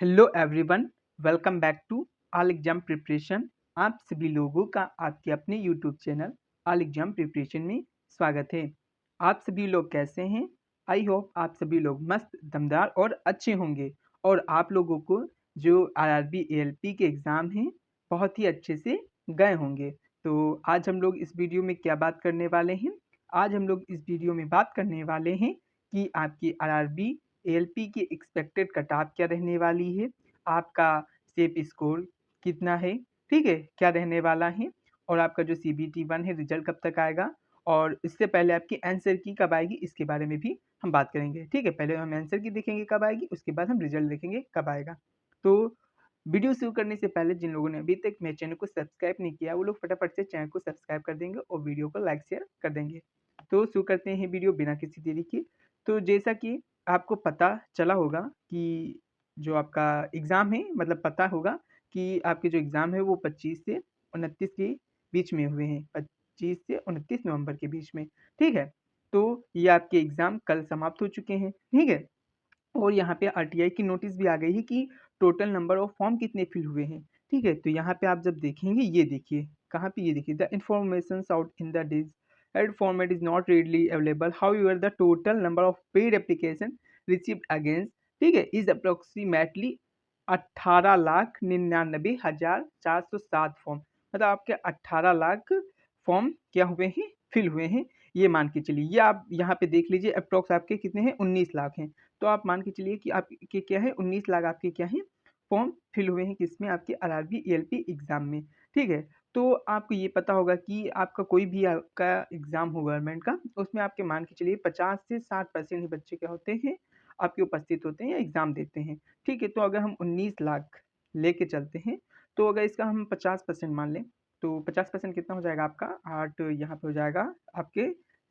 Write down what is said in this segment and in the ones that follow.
Hello everyone, welcome back to all exam preparation. आप सभी लोगों का आपके अपने YouTube channel all exam preparation में स्वागत है। आप सभी लोग कैसे हैं? आई होप आप सभी लोग मस्त, दमदार और अच्छे होंगे और आप लोगों को जो आरआरबी एएलपी के एग्ज़ाम हैं बहुत ही अच्छे से गए होंगे। तो आज हम लोग इस वीडियो में क्या बात करने वाले हैं? आज हम लोग इस वीडियो में बात करने वाले हैं कि आपकी आरआरबी एएलपी की एक्सपेक्टेड कट ऑफ क्या रहने वाली है, आपका सेप स्कोर कितना है, ठीक है, क्या रहने वाला है, और आपका जो सीबीटी 1 है रिजल्ट कब तक आएगा, और इससे पहले आपकी आंसर की कब आएगी इसके बारे में भी हम बात करेंगे। ठीक है, पहले हम आंसर की देखेंगे कब आएगी, उसके बाद हम रिजल्ट देखेंगे कब आएगा। तो वीडियो शुरू करने से पहले जिन लोगों ने अभी तक मेरे चैनल को सब्सक्राइब नहीं किया वो लोग फटाफट से चैनल को सब्सक्राइब कर देंगे और वीडियो को लाइक शेयर कर देंगे। तो शुरू करते हैं वीडियो बिना किसी देरी की। तो जैसा कि आपको पता चला होगा कि जो आपका एग्ज़ाम है, मतलब पता होगा कि आपके जो एग्ज़ाम है वो 25 से 29 के बीच में हुए हैं, 25 से 29 नवंबर के बीच में, ठीक है। तो ये आपके एग्ज़ाम कल समाप्त हो चुके हैं, ठीक है। और यहाँ पे आरटीआई की नोटिस भी आ गई है कि टोटल नंबर ऑफ फॉर्म कितने फिल हुए हैं, ठीक है। तो यहाँ पे आप जब देखेंगे, ये देखिए कहाँ पे, ये देखिए the information out in the digital format is not readily available, however the total number of paid application received against, ठीक है, इज अप्रोक्सीमेटली 18,99,407 फॉर्म। मतलब आपके 18 लाख फॉर्म क्या हुए हैं, फिल हुए हैं। ये मान के चलिए, ये आप यहाँ पे देख लीजिए अप्रोक्स आपके कितने हैं, 19 लाख हैं। तो आप मान के चलिए कि आपके क्या है, 19 लाख आपके क्या है फॉर्म फिल हुए हैं, किसमें, आपके आरआरबी एएलपी एग्जाम में, ठीक है। तो आपको ये पता होगा कि आपका कोई भी आपका एग्जाम हो गवर्नमेंट का, उसमें आपके मान के चलिए 50 से 60% ही बच्चे क्या होते हैं, आपके उपस्थित होते हैं या एग्जाम देते हैं, ठीक है। तो अगर हम 19 लाख लेके चलते हैं, तो अगर इसका हम 50% मान लें, तो 50% कितना हो जाएगा आपका, 8 यहाँ पे हो जाएगा आपके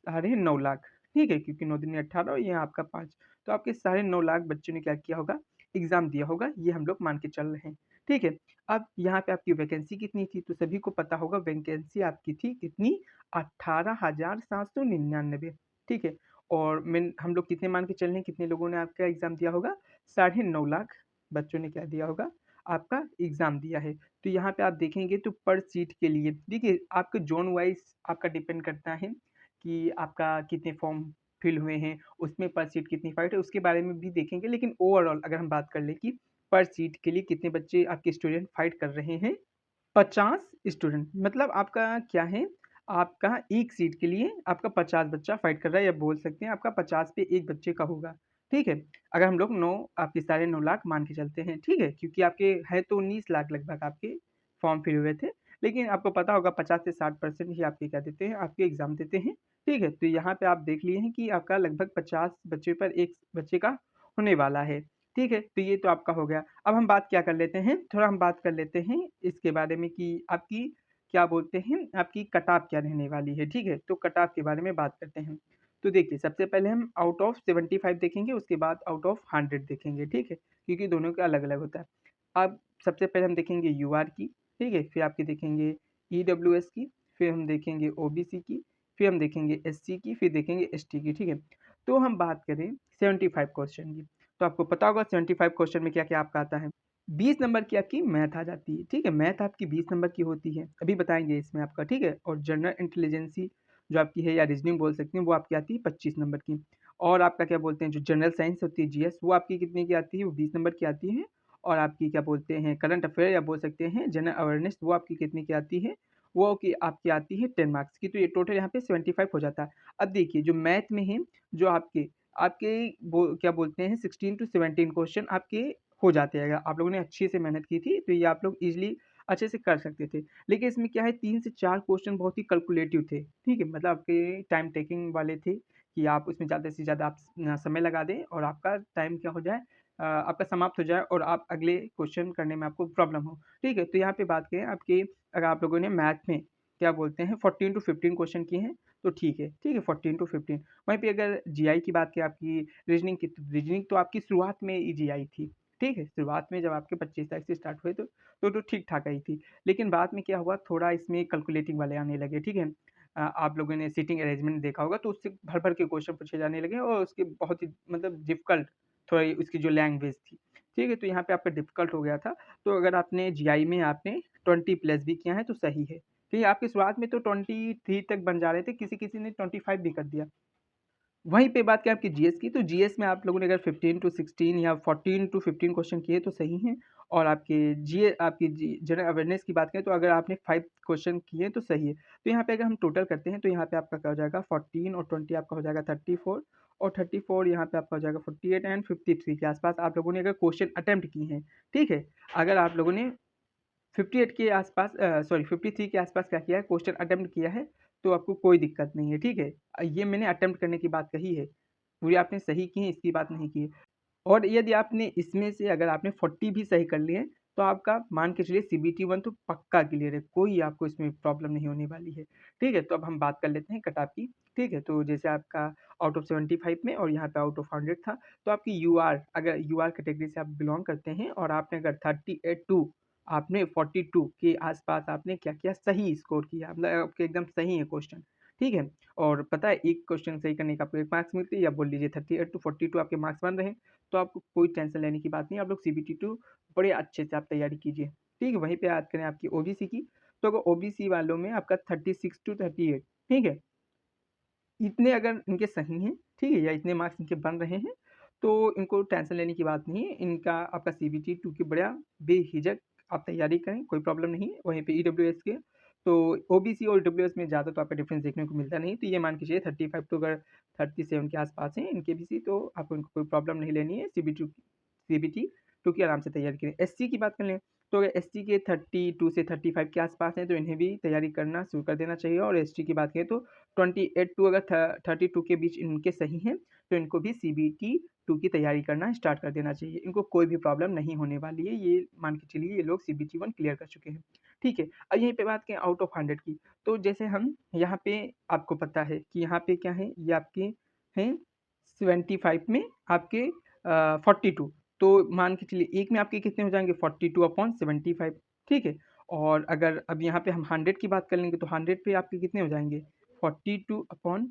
9.5 लाख, ठीक है, क्योंकि 9 दूनी 18 और ये आपका 5, तो आपके 9.5 लाख बच्चों ने क्या किया होगा, एग्ज़ाम दिया होगा, ये हम लोग मान के चल रहे हैं, ठीक है। अब यहाँ पे आपकी वैकेंसी कितनी थी, तो सभी को पता होगा वैकेंसी आपकी थी कितनी, 18,799, ठीक है। और हम लोग कितने मान के चल रहे हैं, कितने लोगों ने आपका एग्ज़ाम दिया होगा, 9.5 लाख बच्चों ने क्या दिया होगा, आपका एग्ज़ाम दिया है। तो यहाँ पे आप देखेंगे तो पर सीट के लिए देखिए आपके जोन वाइज आपका डिपेंड करता है कि आपका कितने फॉर्म फिल हुए हैं, उसमें पर सीट कितनी फाइट है, उसके बारे में भी देखेंगे। लेकिन ओवरऑल अगर हम बात कर लें कि पर सीट के लिए कितने बच्चे आपके स्टूडेंट फाइट कर रहे हैं, 50 स्टूडेंट, मतलब आपका क्या है, आपका एक सीट के लिए आपका 50 बच्चा फाइट कर रहा है, या बोल सकते हैं आपका 50 पे एक बच्चे का होगा, ठीक है। अगर हम लोग 9 आपके 9.5 लाख मान के चलते हैं, ठीक है, क्योंकि आपके है तो 19 लाख लगभग आपके फॉर्म फिल हुए थे, लेकिन आपको पता होगा 50 से 60% ही आपके क्या देते हैं, आपके एग्जाम देते हैं, ठीक है। तो यहाँ पे आप देख लिए हैं कि आपका लगभग 50 बच्चे पर एक बच्चे का होने वाला है, ठीक है। तो ये तो आपका हो गया। अब हम बात क्या कर लेते हैं, थोड़ा हम बात कर लेते हैं इसके बारे में कि आपकी क्या बोलते हैं, आपकी कट ऑफ क्या रहने वाली है, ठीक है। तो कट ऑफ के बारे में बात करते हैं। तो देखिए सबसे पहले हम आउट ऑफ 75 देखेंगे, उसके बाद आउट ऑफ 100 देखेंगे, ठीक है, क्योंकि दोनों का अलग अलग होता है। अब सबसे पहले हम देखेंगे यूआर की, ठीक है, फिर आपके देखेंगे ईडब्ल्यूएस की, फिर हम देखेंगे ओबीसी की, फिर हम देखेंगे एससी की, फिर देखेंगे एसटी की, ठीक है। तो हम बात करें 75 क्वेश्चन की, तो आपको पता होगा 75 क्वेश्चन में क्या क्या आपका आता है, 20 नंबर की आपकी मैथ आ जाती है, ठीक है। मैथ आपकी 20 नंबर की होती है, अभी बताएंगे इसमें आपका, ठीक है। और जनरल इंटेलिजेंसी जो आपकी है, या रीजनिंग बोल सकते हैं, वो आपकी आती है 25 नंबर की। और आपका क्या बोलते हैं जो जनरल साइंस होती है जीएस, वो आपकी कितने की आती है, वो 20 नंबर की आती है। और आपकी क्या बोलते हैं करंट अफेयर या बोल सकते हैं जनरल अवेयरनेस, वो आपकी कितने की आती है, वो की आपकी आती है 10 मार्क्स की। तो ये टोटल यहाँ पे 75 हो जाता है। अब देखिए जो मैथ में है, जो आपके आपके क्या बोलते हैं 16 टू 17 क्वेश्चन आपके हो जाते हैं। अगर आप लोगों ने अच्छे से मेहनत की थी तो ये आप लोग इजीली अच्छे से कर सकते थे। लेकिन इसमें क्या है, 3 से 4 क्वेश्चन बहुत ही कैलकुलेटिव थे, ठीक है, मतलब आपके टाइम टेकिंग वाले थे कि आप उसमें ज़्यादा से ज़्यादा आप समय लगा दें और आपका टाइम क्या हो जाए, आपका समाप्त हो जाए और आप अगले क्वेश्चन करने में आपको प्रॉब्लम हो, ठीक है। तो यहाँ पे बात करें आपके, अगर आप लोगों ने मैथ में क्या बोलते हैं 14 टू 15 क्वेश्चन किए हैं तो ठीक है, ठीक है, 14 टू 15। वहीं पे अगर जीआई की बात करें आपकी रीजनिंग की, तो रीजनिंग तो आपकी शुरुआत में जीआई थी, ठीक है, शुरुआत में जब आपके 25 तारीख से स्टार्ट हुए तो ठीक ठाक आई थी। लेकिन बाद में क्या हुआ, थोड़ा इसमें कैलकुलेटिंग वाले आने लगे, ठीक है। आप लोगों ने सीटिंग अरेंजमेंट देखा होगा, तो उससे भर भर के क्वेश्चन पूछे जाने लगे और उसके बहुत ही मतलब डिफिकल्ट थोड़ी उसकी जो लैंग्वेज थी, ठीक है? तो यहाँ पे आपका डिफ़िकल्ट हो गया था। तो अगर आपने जीआई में आपने 20 प्लस भी किया है तो सही है। क्योंकि आपकी शुरुआत में तो 23 तक बन जा रहे थे, किसी-किसी ने 25 भी कर दिया। वहीं पे बात करें आपकी जीएस की, तो जीएस में आप लोगों ने अगर 15 टू 16 या 14 टू 15 क्वेश्चन किए तो सही हैं। और आपके आपकी जनरल अवेयरनेस की बात करें तो अगर आपने 5 क्वेश्चन किए तो सही है। तो यहाँ पे अगर हम टोटल करते हैं तो यहाँ पे आपका क्या हो जाएगा 14 और 20 आपका हो जाएगा 34 और 34 यहाँ पे आपका हो जाएगा 48 एंड 53 के आसपास आप लोगों ने अगर क्वेश्चन अटेम्प्ट किए हैं, ठीक है? अगर आप लोगों ने 58 के आसपास 53 के आसपास क्या किया है, क्वेश्चन अटेम्प्ट किया है, तो आपको कोई दिक्कत नहीं है, ठीक है? ये मैंने अटेम्प्ट करने की बात कही है, पूरी आपने सही की है, इसकी बात नहीं की है। और यदि आपने इसमें से अगर आपने 40 भी सही कर लिए हैं, तो आपका मान के चलिए सीबीटी 1 तो पक्का क्लियर है, कोई आपको इसमें प्रॉब्लम नहीं होने वाली है, ठीक है? तो अब हम बात कर लेते हैं कट ऑफ की, ठीक है? तो जैसे आपका आउट ऑफ 75 में और यहाँ पे आउट ऑफ 100 था, तो आपकी यूआर अगर यूआर कैटेगरी से आप बिलॉन्ग करते हैं और आपने अगर 38 टू आपने 42 के आस-पास आपने क्या किया, सही स्कोर किया, मतलब आपके एकदम सही है क्वेश्चन, ठीक है? और पता है एक क्वेश्चन सही करने का आपको 1 मार्क्स मिलते हैं या बोल लीजिए 38 टू 42 आपके मार्क्स बन रहे हैं, तो आपको कोई टेंशन लेने की बात नहीं है, आप लोग सीबीटी 2 बड़े अच्छे से आप तैयारी कीजिए, ठीक है? वहीं पे बात करें आपकी ओबीसी की, तो अगर ओबीसी वालों में आपका 36 टू 38 ठीक है? इतने अगर इनके सही हैं, ठीक है? या इतने मार्क्स इनके बन रहे हैं, तो इनको टेंशन लेने की बात नहीं है। इनका आपका सीबीटी 2 की बढ़िया बेझिझक आप तैयारी करें, कोई प्रॉब्लम नहीं है। वहीं पे ईडब्ल्यूएस के तो ओबीसी और ईडब्ल्यूएस में ज़्यादा तो आपका डिफरेंस देखने को मिलता नहीं, तो ये मान के चलिए 35 टू अगर 37 के आस-पास हैं इनके बीसी तो आपको इनको कोई प्रॉब्लम नहीं लेनी है। सीबीटी 2 की आराम से तैयारी करें। एससी की बात कर लें, तो अगर एससी के 32 से 35 के आस-पास हैं, तो इन्हें भी तैयारी करना शुरू कर देना चाहिए और एसटी की बात करें तो 28 टू अगर 32 के बीच इनके सही हैं, तो इनको भी सीबीटी 2 की तैयारी करना स्टार्ट कर देना चाहिए। इनको कोई भी प्रॉब्लम नहीं होने वाली है, ये मान के चलिए ये लोग सीबीटी 1 क्लियर कर चुके हैं, ठीक है। अब यहीं पे बात करें आउट ऑफ 100 की, तो जैसे हम यहाँ पे आपको पता है कि यहाँ पे क्या है, ये आपके हैं 75 में आपके 42 तो मान के चलिए एक में आपके कितने हो जाएँगे 42 अपॉन 75 ठीक है? और अगर अब यहाँ पे हम 100 की बात कर लेंगे तो 100 पे आपके कितने हो जाएँगे 42 अपॉन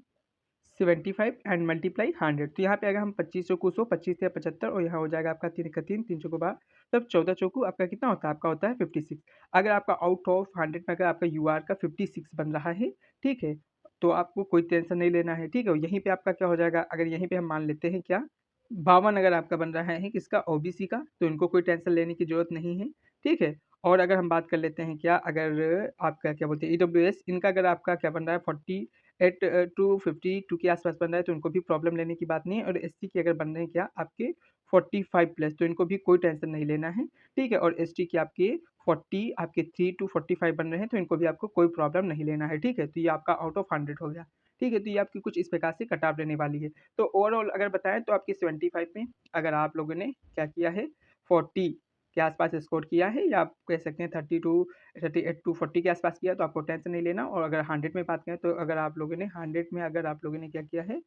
75 एंड मल्टीप्लाई 100 तो यहाँ पे अगर हम 25 चौको 100 25 या 75 और यहाँ हो जाएगा आपका 3 का 3 3 चौको 12 तब 14 चौको आपका कितना होता है आपका होता है 56 अगर आपका आउट ऑफ 100 में अगर आपका यूआर का 56 बन रहा है ठीक है तो आपको कोई टेंशन नहीं लेना है ठीक है यहीं पे आपका क्या हो जाएगा अगर यहीं पे हम मान लेते हैं क्या 52 अगर आपका बन रहा है किसका ओबीसी का तो इनको कोई टेंशन लेने की ज़रूरत नहीं है, ठीक है? और अगर हम बात कर लेते हैं क्या अगर आपका क्या बोलते हैं ईडब्ल्यूएस इनका अगर आपका क्या बन रहा है 48 टू 52 के आस-पास बन रहा है तो इनको भी प्रॉब्लम लेने की बात नहीं है और एसटी के अगर बन रहे हैं क्या आपके 45 प्लस तो इनको भी कोई टेंशन नहीं लेना है, ठीक है? और एसटी के आपके 40 आपके 3 टू 45 बन रहे हैं तो इनको भी आपको कोई प्रॉब्लम नहीं लेना है, ठीक है? तो ये आपका आउट ऑफ 100 हो गया, ठीक है? तो ये आपकी कुछ इस प्रकार से कट ऑफ रहने वाली है। तो ओवरऑल अगर बताएँ तो आपके 75 में अगर आप लोगों ने क्या किया है 40 के आस-पास स्कोर किया है या आप कह सकते हैं 38 टू 40 के आस-पास किया तो आपको टेंशन नहीं लेना और अगर 100 में बात करें तो अगर आप लोगों ने 100 में अगर आप लोगों ने क्या किया है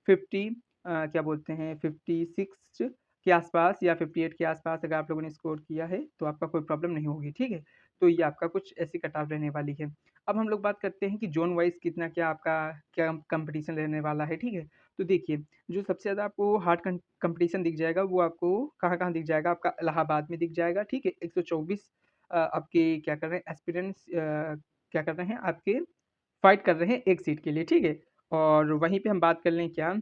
50 क्या बोलते हैं 56 के आस-पास या 58 के आस-पास अगर आप लोगों ने स्कोर किया है तो आपका कोई प्रॉब्लम नहीं होगी, ठीक है? तो ये आपका कुछ ऐसी कट ऑफ रहने वाली है। अब हम लोग बात करते हैं कि ज़ोन वाइज़ कितना क्या आपका क्या कॉम्पिटिशन रहने वाला है, ठीक है? तो देखिए, जो सबसे ज़्यादा आपको हार्ड कॉम्पिटिशन दिख जाएगा, वो आपको कहाँ-कहाँ दिख जाएगा? आपका इलाहाबाद में दिख जाएगा, ठीक है? 124 आपके क्या कर रहे हैं एस्पिरेंट्स क्या कर रहे हैं आपके फाइट कर रहे हैं एक सीट के लिए, ठीक है? और वहीं पे हम बात कर लें क्या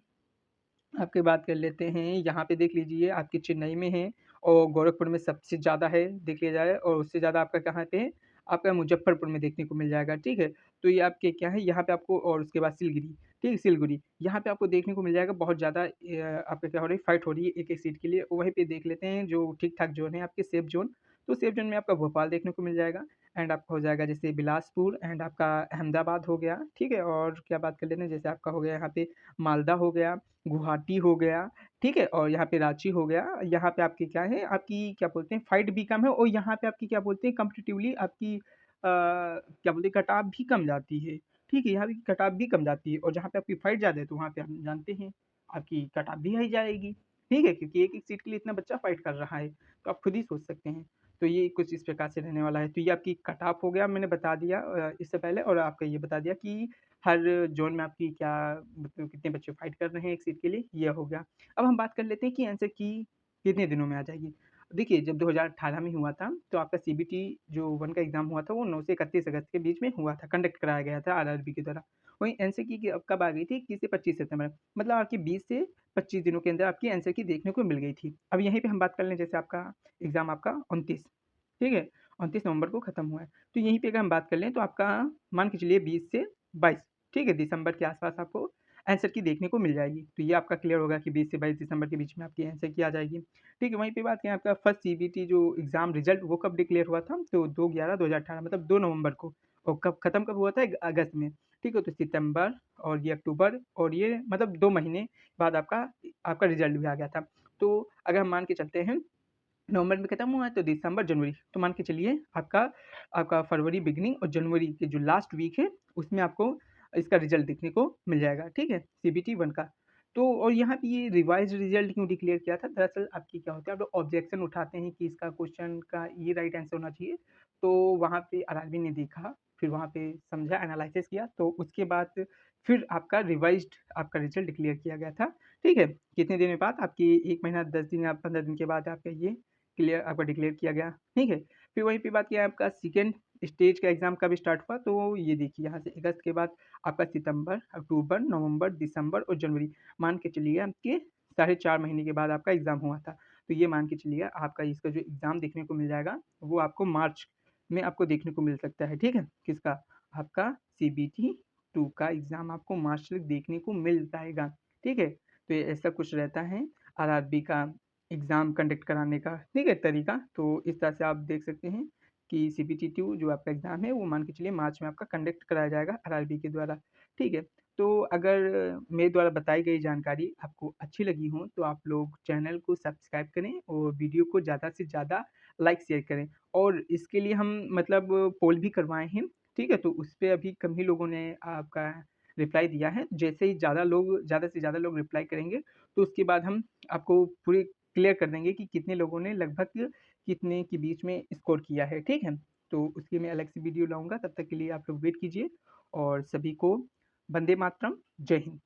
आपकी बात कर लेते हैं, यहाँ पे देख लीजिए आपके चेन्नई में है और गोरखपुर में सबसे ज़्यादा है, देख लिया जाए और उससे ज़्यादा आपका कहाँ पे है, आपका मुज़फ्फरपुर में देखने को मिल जाएगा, ठीक है? तो ये आपके क्या है, यहाँ पे आपको और उसके बाद सिलगुड़ी, ठीक है? सिलगुड़ी, यहाँ पे आपको देखने को मिल जाएगा बहुत ज़्यादा आपका क्या हो रही है, फाइट हो रही है एक-एक सीट के लिए। वहीं पे देख लेते हैं जो ठीक-ठाक ज़ोन है आपके सेफ ज़ोन, तो सेफ ज़ोन में आपका भोपाल देखने को मिल जाएगा एंड आपका हो जाएगा जैसे बिलासपुर एंड आपका अहमदाबाद हो गया, ठीक है? और क्या बात कर लेते हैं, जैसे आपका हो गया यहाँ पे मालदा हो गया, गुवाहाटी हो गया, ठीक है? और यहाँ पे रांची हो गया, यहाँ पे आपकी क्या है, आपकी क्या बोलते हैं फाइट भी कम है और यहाँ पे आपकी क्या बोलते हैं कॉम्पिटिटिवली आपकी क्या बोलते हैं कट-ऑफ भी कम जाती है, ठीक है? यहाँ पे कट-ऑफ भी कम जाती है और जहाँ पे आपकी फाइट ज़्यादा है तो वहाँ पे हम जानते हैं आपकी कट-ऑफ भी हाई जाएगी, ठीक है? क्योंकि एक-एक सीट के लिए इतना बच्चा फाइट कर रहा है, तो आप खुद ही सोच सकते हैं। तो ये कुछ इस प्रकार से रहने वाला है, तो ये आपकी कट-ऑफ हो गया मैंने बता दिया इससे पहले और आपका ये बता दिया कि हर ज़ोन में आपकी क्या मतलब कितने बच्चे फाइट कर रहे हैं एक सीट के लिए, ये हो गया। अब हम बात कर लेते हैं कि आंसर की कितने दिनों में आ जाएगी। देखिए, जब 2018 में हुआ था, तो आपका सीबीटी जो 1 का एग्ज़ाम हुआ था, वो 9 से 31 अगस्त के बीच में हुआ था, कंडक्ट कराया गया था आरआरबी के द्वारा। वहीं एमसीक्यू की अब कब आ गई थी, 21 से 25 सितंबर, मतलब आपकी 20 से 25 दिनों के अंदर आपकी एमसीक्यू देखने को मिल गई थी। अब यहीं पे हम बात कर लें, जैसे आपका एग्ज़ाम आपका 29, ठीक है? 29 नवंबर को खत्म हुआ है। तो यहीं पे अगर हम बात कर लें, तो आपका मान के चलिए 20 से 22, ठीक है? दिसंबर के आस-पास आपको आंसर की देखने को मिल जाएगी। तो ये आपका क्लियर होगा कि 20 से 22 दिसंबर के बीच में आपकी आंसर की आ जाएगी। ठीक है, वहीं पे बात करें आपका फर्स्ट सीबीटी जो एग्ज़ाम रिज़ल्ट वो कब डिक्लेयर हुआ था? तो 2/11/2018 मतलब 2 नवंबर को, और कब खत्म कब हुआ था? अगस्त में। ठीक है, तो सितंबर और ये अक्टूबर और ये मतलब 2 महीने बाद आपका आपका रिज़ल्ट भी आ गया था। तो अगर हम मान के चलते हैं नवंबर में खत्म हुआ है, तो दिसंबर, जनवरी, तो मान के चलिए आपका आपका फरवरी बिगिनिंग और जनवरी के जो लास्ट वीक है, उसमें आपको इसका रिज़ल्ट देखने को मिल जाएगा, ठीक है? सीबीटी 1 का। तो और यहाँ पे ये रिवाइज़्ड रिज़ल्ट क्यों डिक्लेयर किया था? दरअसल आपकी क्या होता है, आप लोग ऑब्जेक्शन उठाते हैं कि इसका क्वेश्चन का ये राइट आंसर होना चाहिए, तो वहाँ पे आरआरबी ने देखा, फिर वहाँ पे समझा, एनालाइसिस किया, तो उसके बाद फिर आपका रिवाइज़्ड आपका रिज़ल्ट डिक्लेयर किया गया था, ठीक है? कितने दिन बाद? आपकी 1 महीना 10 दिन या 15 दिन के बाद आपका ये क्लियर आपका डिक्लेयर किया गया, ठीक है? फिर वहीं पे बात किया आपका सेकंड स्टेज का एग्ज़ाम कब स्टार्ट हुआ, तो ये देखिए यहाँ से अगस्त के बाद आपका सितंबर, अक्टूबर, नवंबर, दिसंबर और जनवरी, मान के चलिए आपके साढ़े 4 महीने के बाद आपका एग्ज़ाम हुआ था। तो ये मान के चलिए आपका इसका जो एग्ज़ाम देखने को मिल जाएगा, वो आपको मार्च में आपको देखने को मिल सकता है, ठीक है? किसका? आपका सीबीटी 2 का एग्ज़ाम आपको मार्च तक देखने को मिल जाएगा, ठीक है? तो ये ऐसा कुछ रहता है आरआरबी का एग्ज़ाम कंडक्ट कराने का, ठीक है, तरीका। तो इस तरह से आप देख सकते हैं कि सीबीटी 2 जो आपका एग्ज़ाम है, वो मान के चलिए मार्च में आपका कंडक्ट कराया जाएगा आरआरबी के द्वारा, ठीक है। तो अगर मेरे द्वारा बताई गई जानकारी आपको अच्छी लगी हो, तो आप लोग चैनल को सब्सक्राइब करें और वीडियो को ज़्यादा से ज़्यादा लाइक शेयर करें। और इसके लिए हम मतलब पोल भी करवाए हैं, ठीक है, तो उस पे अभी कम ही लोगों ने आपका रिप्लाई दिया है। जैसे ही ज़्यादा से ज़्यादा लोग रिप्लाई करेंगे, तो उसके बाद हम आपको पूरी क्लियर कर देंगे कि कितने लोगों ने लगभग कितने के बीच में स्कोर किया है, ठीक है? तो उसकी मैं अलग से वीडियो लाऊँगा, तब तक के लिए आप लोग वेट कीजिए और सभी को वंदे मातरम, जय हिंद।